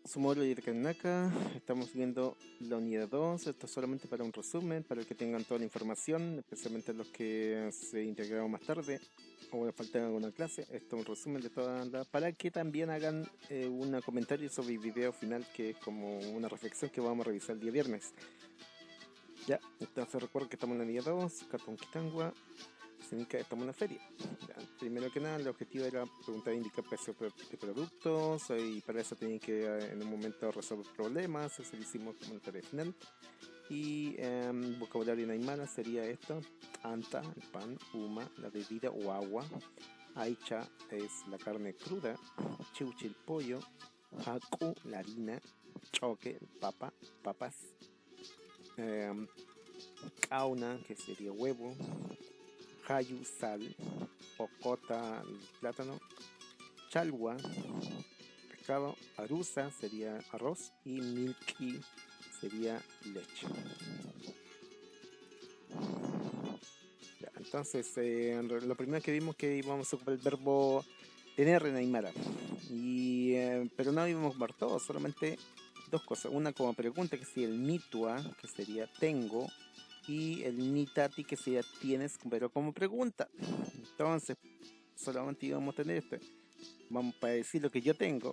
Sumoro y Kanaka, estamos viendo la unidad 2. Esto es solamente para un resumen, para que tengan toda la información, especialmente los que se integraron más tarde o le faltan alguna clase. Esto es un resumen de toda la... para que también hagan un comentario sobre el video final, que es como una reflexión que vamos a revisar el día viernes. Ya, entonces recuerdo que estamos en la unidad 2, Catón Quitangua. Significa que estamos en la feria. Ya, primero que nada, el objetivo era preguntar e indicar precios de productos, y para eso tenían que en un momento resolver problemas. Eso lo hicimos como en tarea final. Y vocabulario en aymara sería esto: anta, el pan; uma, la bebida o agua; aicha es la carne cruda; chiuchi, el pollo; haku, la harina; choque, el papa, papas; em, kauna, que sería huevo; hayu, sal; ocota, el plátano; chalwa, pescado; arusa sería arroz; y milky sería leche. Ya, entonces, lo primero que vimos que íbamos a ocupar el verbo tener en aymara, pero no íbamos a ocupar todo, solamente dos cosas. Una como pregunta, que sería el nitua, que sería tengo; y el nitati, que sería tienes, pero como pregunta. Entonces, solamente íbamos a tener este. Vamos para decir lo que yo tengo,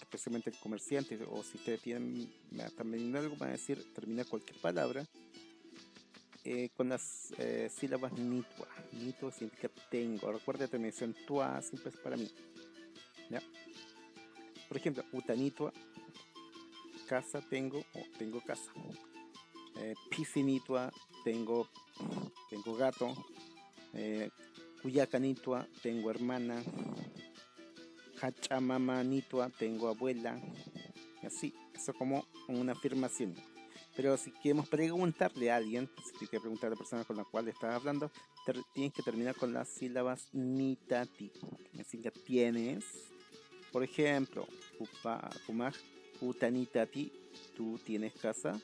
especialmente el comerciante, o si ustedes tienen, me están vendiendo algo, van a decir, terminar cualquier palabra con las sílabas nitua. Nitua significa tengo. Recuerda, la terminación tua siempre es para mí. ¿Ya? Por ejemplo, utanitua, casa tengo, o tengo casa. Pisinitua, tengo gato. Cuyacanitua, tengo hermana. Hachamama nitua, tengo abuela. Y así, eso como una afirmación. Pero si queremos preguntarle a alguien, si tienes que preguntar a la persona con la cual estás hablando, tienes que terminar con las sílabas nitati. Así que tienes, por ejemplo, kumaj, utanitati, tú tienes casa,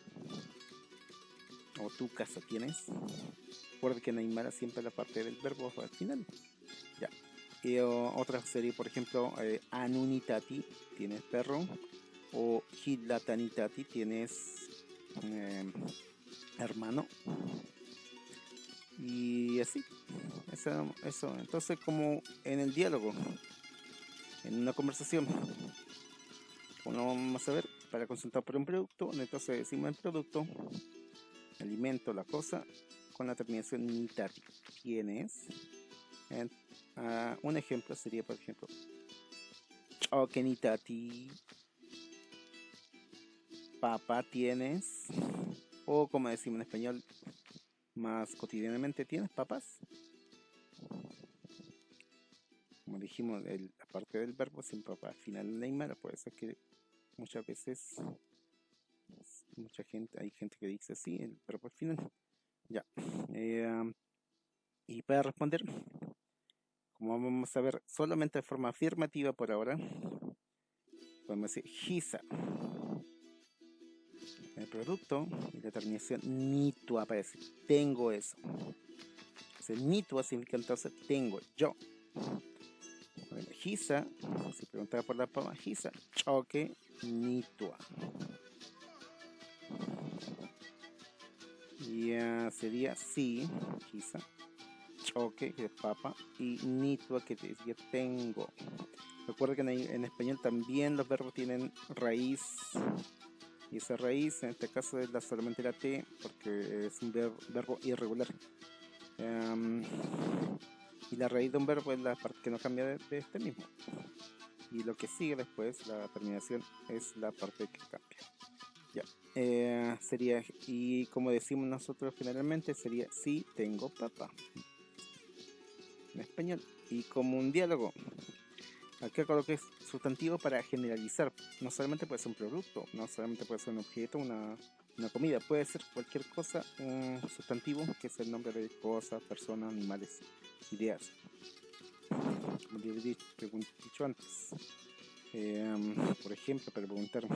o tu casa tienes. Recuerda que en aymara siempre la parte del verbo va al final. Ya. Y otra sería, por ejemplo, anunitati, tienes perro; o hilatanitati, tienes hermano. Y así, eso. Entonces, como en el diálogo, en una conversación, como vamos a ver, para consultar por un producto, entonces decimos el producto, alimento, la cosa, con la terminación nitati, tienes. Un ejemplo sería, por ejemplo, chokenitati, papa tienes. O como decimos en español más cotidianamente, ¿tienes papas? Como dijimos, la parte del verbo siempre va al final en la aymara. Por eso es que muchas veces hay gente que dice así, el verbo al final. Ya. Y para responder, como vamos a ver solamente de forma afirmativa por ahora, podemos decir hisa, el producto, y la terminación nitua para decir tengo eso. Entonces, nitua significa entonces tengo, yo. Hisa, si preguntaba por la pama, hisa, choque, nitua. Y sería sí, hisa, choque, que es papa, y nitua, que decía tengo. Recuerda que en español también los verbos tienen raíz, y esa raíz en este caso es solamente la T, porque es un verbo irregular. Y la raíz de un verbo es la parte que no cambia de este mismo, y lo que sigue después, la terminación, es la parte que cambia. Ya, sería, y como decimos nosotros generalmente, sería sí tengo papa en español. Y como un diálogo, acá coloqué sustantivo para generalizar. No solamente puede ser un producto, no solamente puede ser un objeto, una comida, puede ser cualquier cosa, un sustantivo, que es el nombre de cosas, personas, animales, ideas, como ya he dicho antes. Por ejemplo, para preguntar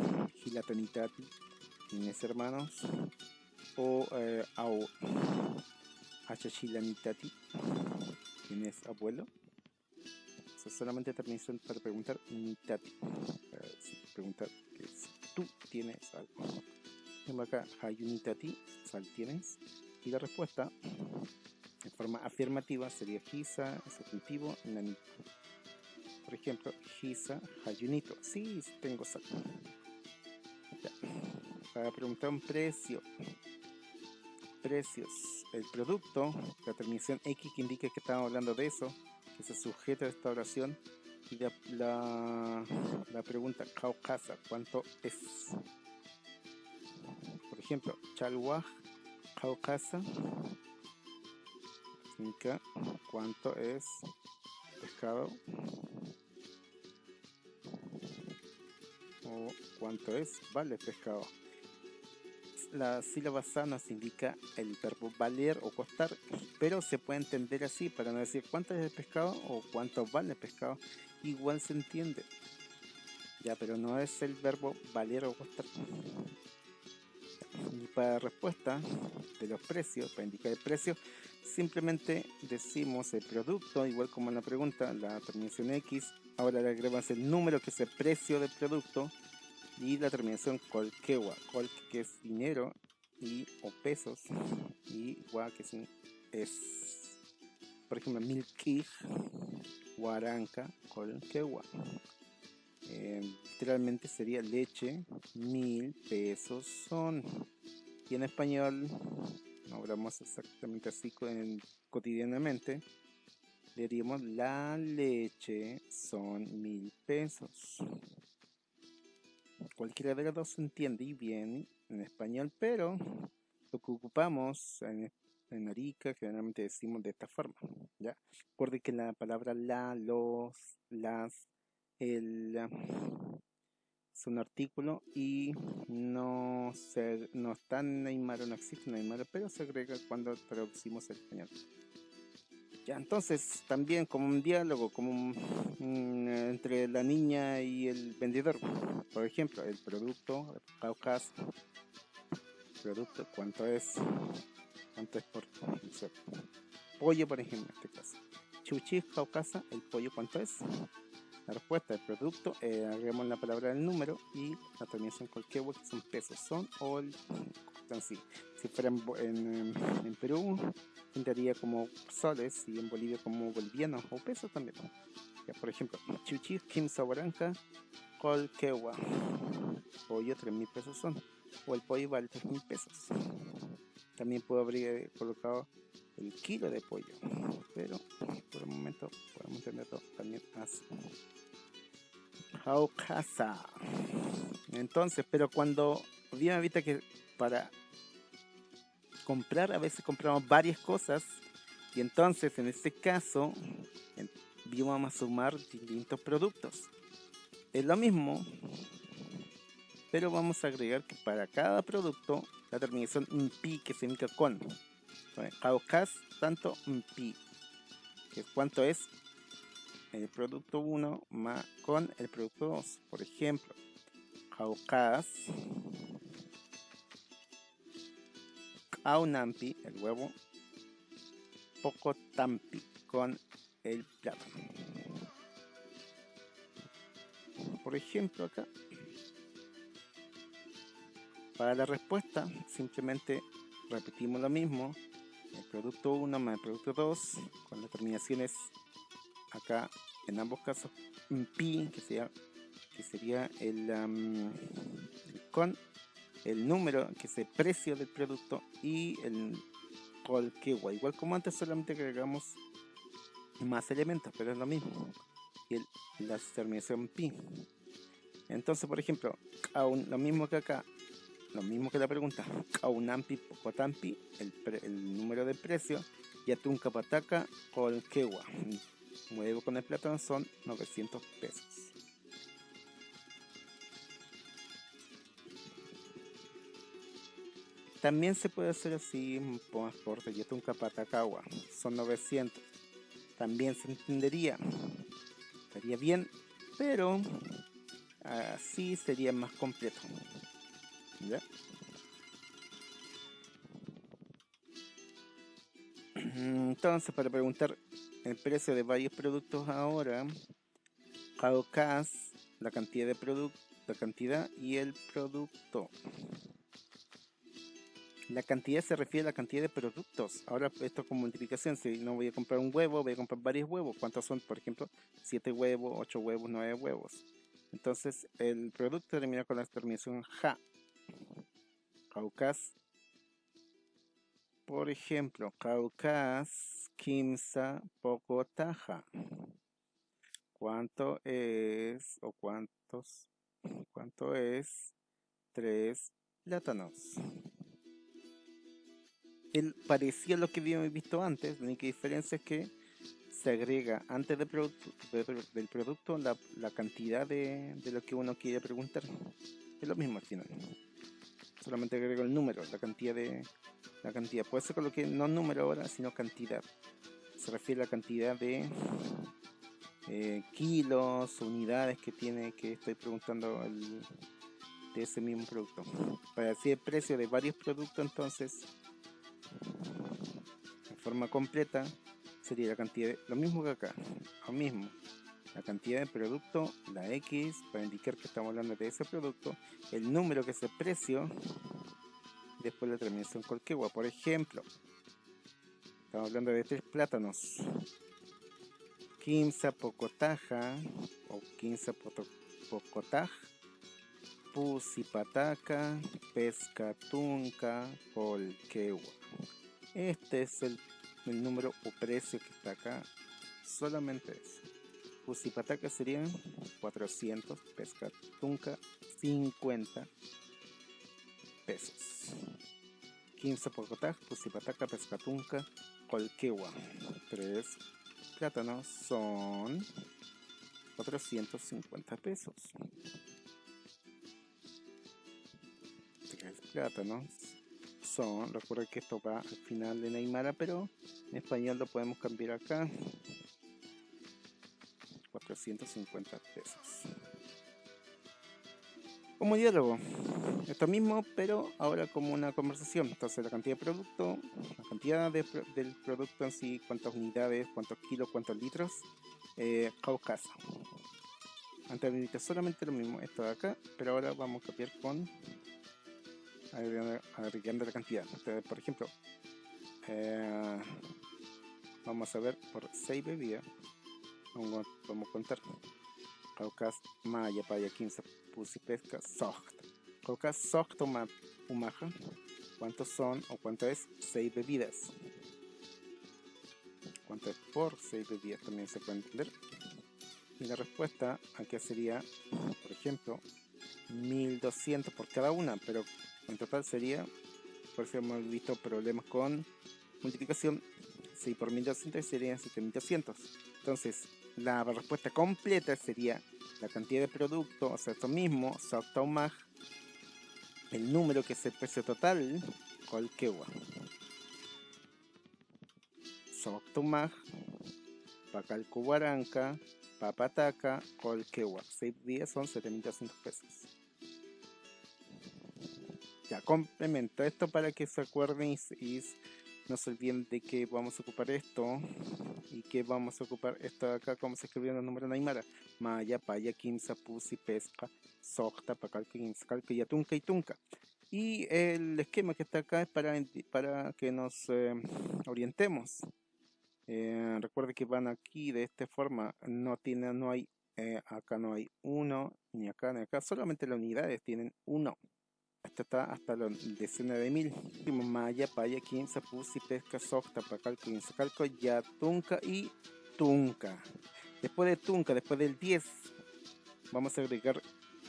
hilatanitati, ¿tienes hermanos? O au hachachilanitati, ¿tienes abuelo? Eso es solamente terminación para preguntar nitati, para preguntar qué es. tienes algo. Tengo acá, hayunitati, sal tienes. Y la respuesta, en forma afirmativa, sería hisa, sustantivo, nanito. Por ejemplo, hisa, hayunito. Sí, tengo sal. Ya. Para preguntar un precio. Precios. El producto, la terminación X que indica que estamos hablando de eso, que se sujeta a esta oración. Y la pregunta, Kaukasa, ¿cuánto es? Por ejemplo, Chalwaj, Kaukasa, significa cuánto es pescado o cuánto es vale pescado. La sílaba sa nos indica el verbo valer o costar, pero se puede entender así para no decir cuánto es el pescado o cuánto vale el pescado, igual se entiende. Ya, pero no es el verbo valer o costar. Y para respuesta de los precios, para indicar el precio, simplemente decimos el producto, igual como en la pregunta, la terminación X. Ahora le agregamos el número que es el precio del producto y la terminación colquewa, col que es dinero y o pesos y wa que es por ejemplo milkij, guaranca, colquewa. Literalmente sería leche, 1000 pesos son. Y en español, no hablamos exactamente así cotidianamente, le diríamos la leche son 1000 pesos. Cualquiera de los dos se entiende bien en español, pero lo que ocupamos en Arica generalmente decimos de esta forma, ¿ya? Recuerde que la palabra la, los, las, el es un artículo y no está en Aymara, no existe en Aymara, pero se agrega cuando traducimos el español. Ya, entonces también como un diálogo, como entre la niña y el vendedor. Por ejemplo, el producto, Caucas, producto, ¿cuánto es? ¿Cuánto es por no sé, pollo, por ejemplo, en este caso? Chuchi, Caucasa, el pollo, ¿cuánto es? La respuesta del producto, agregamos la palabra del número y la terminación cualquier que son pesos, son o el así. Si fuera en Perú, tendría como soles y en Bolivia como bolivianos o pesos también. Ya, por ejemplo, chuchi, kim sabaranca, colquewa. Pollo 3000 pesos son. O el pollo vale 3000 pesos. También puedo haber colocado el kilo de pollo, pero por el momento podemos entenderlo también así. Casa. Entonces, pero cuando bien viste que para comprar a veces compramos varias cosas y entonces en este caso vamos a sumar distintos productos. Es lo mismo, pero vamos a agregar que para cada producto la terminación pi que significa con. Caucas tanto pi, que cuánto es el producto 1 más con el producto 2. Por ejemplo, Caucas Kaunampi, el huevo, poco tampi con el plátano. Por ejemplo, acá, para la respuesta, simplemente repetimos lo mismo. El producto 1 más el producto 2, con las terminaciones acá, en ambos casos, pi, que sería el con el número, que es el precio del producto, y el colquewa. Igual como antes, solamente agregamos más elementos, pero es lo mismo. Y la terminación pi. Entonces, por ejemplo, lo mismo que acá, lo mismo que la pregunta, kaunampi, pocotampi, el número de precio, y atún capataca, colquewa. Huevo con el plátano son 900 pesos. También se puede hacer así por Yetun Capatacagua, son 900. También se entendería, estaría bien, pero así sería más completo. ¿Ya? Entonces, para preguntar el precio de varios productos ahora, Caucas la cantidad de producto, la cantidad y el producto. La cantidad se refiere a la cantidad de productos. Ahora esto con multiplicación, si no voy a comprar un huevo, voy a comprar varios huevos. ¿Cuántos son? Por ejemplo, 7 huevos, 8 huevos, 9 huevos. Entonces el producto termina con la terminación ja. Caucas. Por ejemplo, Caucas, Kimsa, Pocotaja. ¿Cuánto es o cuántos? ¿Cuánto es 3 plátanos? El parecido a lo que habíamos visto antes, la única diferencia es que se agrega antes del producto la cantidad de lo que uno quiere preguntar. Es lo mismo al final. Solamente agrego el número, la cantidad. Puede ser coloque no número ahora, sino cantidad. Se refiere a la cantidad de kilos, unidades que estoy preguntando de ese mismo producto. Para decir el precio de varios productos, entonces en forma completa sería la cantidad lo mismo que acá, lo mismo, la cantidad de producto, la X para indicar que estamos hablando de ese producto, el número que es el precio, después la terminación colquegua. Por ejemplo, estamos hablando de 3 plátanos, 15 pocotaja o 15 pocotaj, pusipataca, pescatunca, colquegua. Este es el número o precio que está acá, solamente eso. Pusipataca serían 400, pescatunca 50 pesos. 15 pocotaj, pusipataca, pescatunca, colquegua. 3 plátanos son 450 pesos. 3 plátanos son, recuerda que esto va al final de Aymara, pero en español lo podemos cambiar acá, 450 pesos. Como diálogo, esto mismo, pero ahora como una conversación. Entonces la cantidad de producto, la cantidad del producto en sí, cuántas unidades, cuántos kilos, cuántos litros, Caucas. Antes solamente lo mismo, esto de acá, pero ahora vamos a copiar con agregando la cantidad. Entonces, por ejemplo, vamos a ver por 6 bebidas, vamos a contar. Caucas, Maya, Paya, 15, Pusi, Pesca, Socht. Caucas, Socht, Umaja. ¿Cuántos son o cuánto es 6 bebidas? ¿Cuánto es por 6 bebidas? También se puede entender. Y la respuesta aquí sería, por ejemplo, 1200 por cada una, pero en total sería, por si hemos visto problemas con multiplicación, 6 por 1200 serían 7200. Entonces, la respuesta completa sería la cantidad de producto, o sea, esto mismo, Soctaumag, el número que es el precio total, Colquegua. Soctaumag, Pacalcubaranca, Papataca, Colquegua. 6 días son 7200 pesos. Ya, complemento esto para que se acuerden y no se olviden de que vamos a ocupar esto y que vamos a ocupar esto de acá, como se escribió en el número de Aymara: Maya, Paya, Kimsa, Pusi, Pesca, Socta, Pacalco, Quimscalco, Yatunca y Tunca. Y el esquema que está acá es para que nos orientemos. Recuerde que van aquí de esta forma, acá no hay 1, ni acá ni acá, solamente las unidades tienen 1. Esta está hasta la decena de 1000. Maya, Paya, Quinza, Pusi, Pesca, Socta, Pacalco, Quinzacalco, Yatunca y Tunca. Después de Tunca, después del 10, vamos a agregar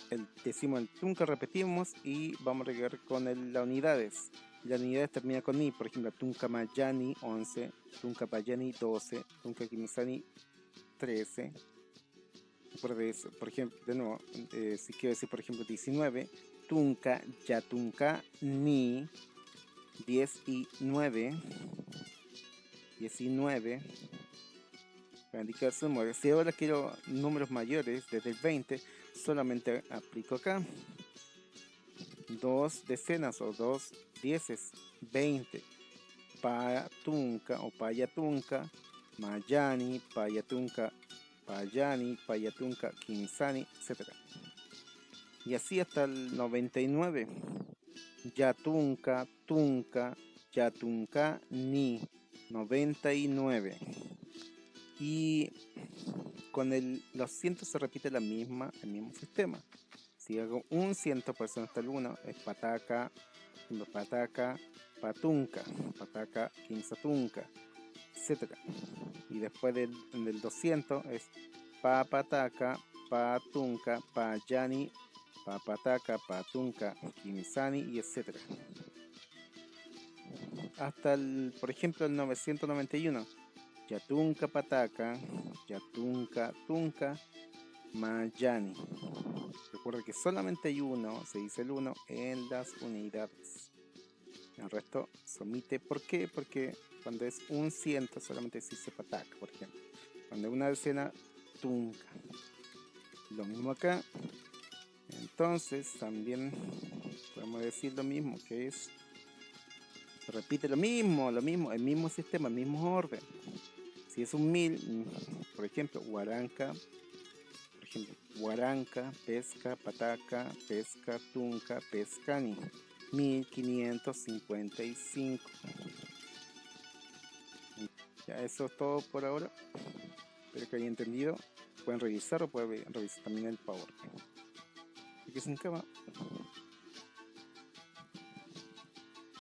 el décimo en Tunca, repetimos, y vamos a agregar con las unidades. Las unidades termina con I, por ejemplo, Tunca Mayani 11, Tunca Payani 12, Tunca Quimizani 13. Recuerde eso, por ejemplo, de nuevo, si quiero decir, por ejemplo, 19, Tunca, Yatunca, Ni, 10 y 9, para indicar su número. Si ahora quiero números mayores, desde el 20, solamente aplico acá 2 decenas o 2 dieces, 20, Patunca o Payatunca, Mayani, Payatunca, Payani, Payatunca, Quinzani, etc. Y así hasta el 99. Yatunka, tunka, yatunka, ni. 99. Y con los cientos se repite el mismo sistema. Si hago un ciento por hasta el 1, es pataca, pataca, patunca, pataca, quinzatunca, etc. Y después del 200 es papataca, patunca, payani, papataca, patunca, quinzani, y etc. Hasta por ejemplo, el 991. Yatunca, pataca, yatunca, tunca, mayani. Recuerda que solamente hay uno, se dice el 1 en las unidades. El resto se omite. ¿Por qué? Porque cuando es un ciento solamente se dice pataca, por ejemplo. Cuando es una decena, tunca. Lo mismo acá. Entonces también podemos decir lo mismo, que es, se repite lo mismo, el mismo sistema, el mismo orden. Si es un 1000, por ejemplo, guaranca, pesca, pataca, pesca, tunca, pescani. 1555. Ya, eso es todo por ahora. Espero que hayan entendido. Pueden revisar o pueden revisar también el PowerPoint. Aquí se acaba.